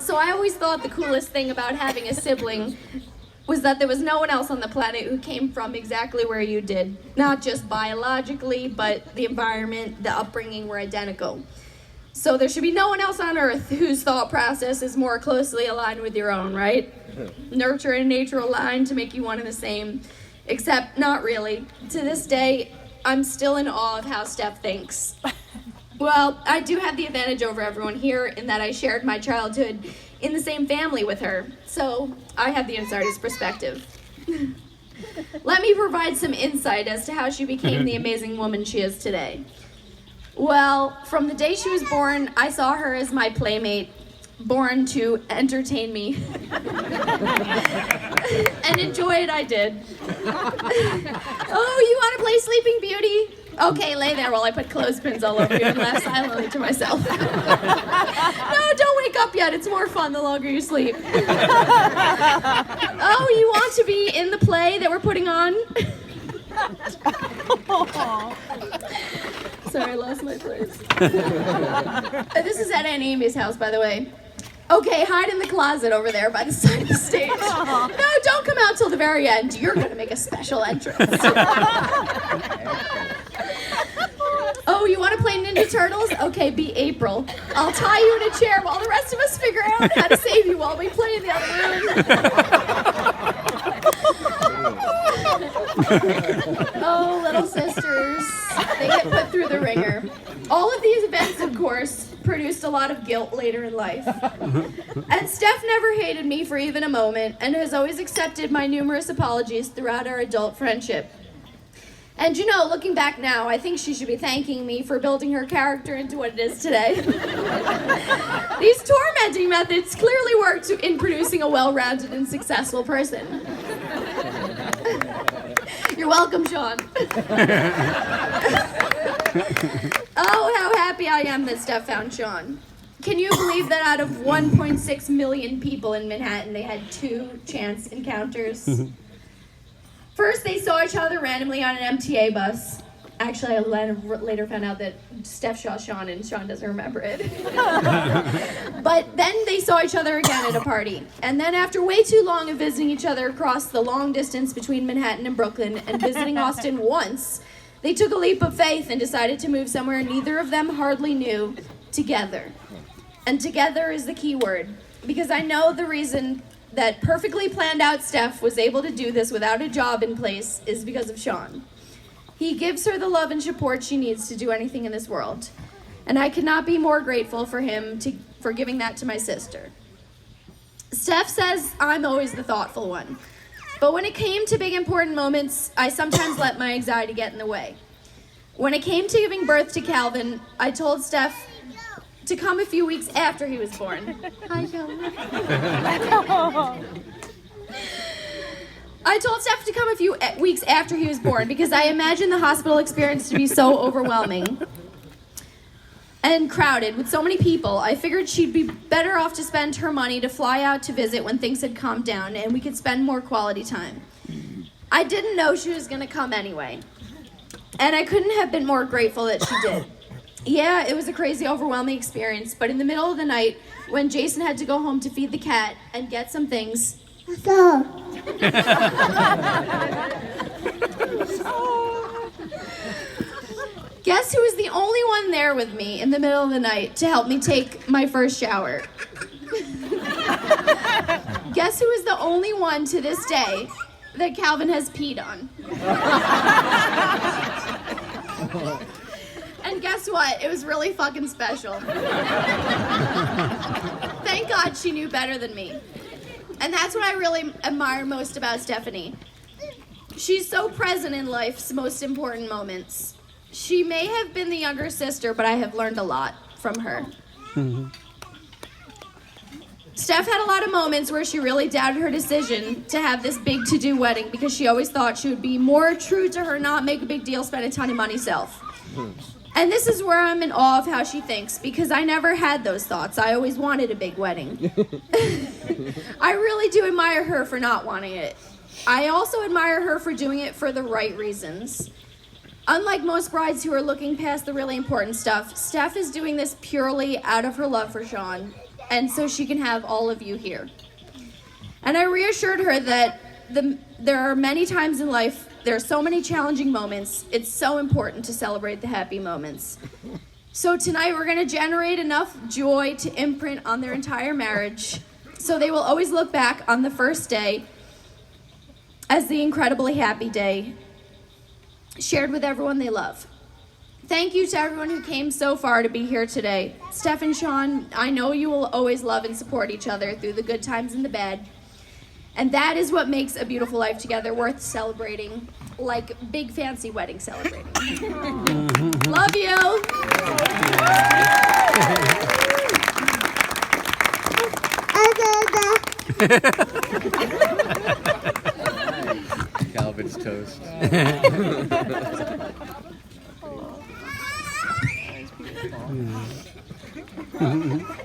So I always thought the coolest thing about having a sibling was that there was no one else on the planet who came from exactly where you did. Not just biologically, but the environment, the upbringing were identical. So there should be no one else on Earth whose thought process is more closely aligned with your own, right? Nurture and nature align to make you one and the same, except not really. To this day, I'm still in awe of how Steph thinks. Well, I do have the advantage over everyone here in that I shared my childhood in the same family with her, so I have the insider's perspective. Let me provide some insight as to how she became the amazing woman she is today. Well, from the day she was born, I saw her as my playmate, born to entertain me. And enjoy it I did. Oh, you want to play Sleeping Beauty? Okay, lay there while I put clothespins all over you and laugh silently to myself. No, don't wake up yet. It's more fun the longer you sleep. Oh, you want to be in the play that we're putting on? Sorry, I lost my place. This is at Aunt Amy's house, by the way. Okay, hide in the closet over there by the side of the stage. No, don't come out till the very end. You're going to make a special entrance. Oh, you want to play Ninja Turtles? Okay, be April. I'll tie you in a chair while the rest of us figure out how to save you while we play in the other room. Oh, little sisters. They get put through the ringer. All of these events, of course, produced a lot of guilt later in life. And Steph never hated me for even a moment and has always accepted my numerous apologies throughout our adult friendship. And you know, looking back now, I think she should be thanking me for building her character into what it is today. These tormenting methods clearly worked in producing a well-rounded and successful person. You're welcome, Sean. Oh, how happy I am that Steph found Sean. Can you believe that out of 1.6 million people in Manhattan, they had 2 chance encounters? First, they saw each other randomly on an MTA bus. Actually, I later found out that Steph saw Sean and Sean doesn't remember it. But then they saw each other again at a party. And then after way too long of visiting each other across the long distance between Manhattan and Brooklyn and visiting Austin once, they took a leap of faith and decided to move somewhere neither of them hardly knew, together. And together is the key word, because I know the reason that perfectly planned out Steph was able to do this without a job in place is because of Sean. He gives her the love and support she needs to do anything in this world. And I could not be more grateful for him for giving that to my sister. Steph says I'm always the thoughtful one. But when it came to big important moments, I sometimes let my anxiety get in the way. When it came to giving birth to Calvin, I told Steph to come a few weeks after he was born. Hi, Calvin. I told Steph to come a few weeks after he was born because I imagined the hospital experience to be so overwhelming and crowded with so many people. I figured she'd be better off to spend her money to fly out to visit when things had calmed down and we could spend more quality time. I didn't know she was going to come anyway, and I couldn't have been more grateful that she did. Yeah, it was a crazy, overwhelming experience, but in the middle of the night, when Jason had to go home to feed the cat and get some things, guess who was the only one there with me in the middle of the night to help me take my first shower? Guess who is the only one to this day that Calvin has peed on? And guess what? It was really fucking special. Thank God she knew better than me. And that's what I really admire most about Stephanie. She's so present in life's most important moments. She may have been the younger sister, but I have learned a lot from her. Mm-hmm. Steph had a lot of moments where she really doubted her decision to have this big to-do wedding because she always thought she would be more true to her not make a big deal, spend a ton of money self. And this is where I'm in awe of how she thinks, because I never had those thoughts. I always wanted a big wedding. I really do admire her for not wanting it. I also admire her for doing it for the right reasons. Unlike most brides who are looking past the really important stuff, Steph is doing this purely out of her love for Sean and so she can have all of you here. And I reassured her that there are many times in life, there are so many challenging moments, it's so important to celebrate the happy moments. So tonight we're going to generate enough joy to imprint on their entire marriage, so they will always look back on the first day as the incredibly happy day shared with everyone they love. Thank you to everyone who came so far to be here today. Steph and Sean, I know you will always love and support each other through the good times and the bad. And that is what makes a beautiful life together worth celebrating, like big fancy wedding celebrating. Love you. Calvin's toast. Oh.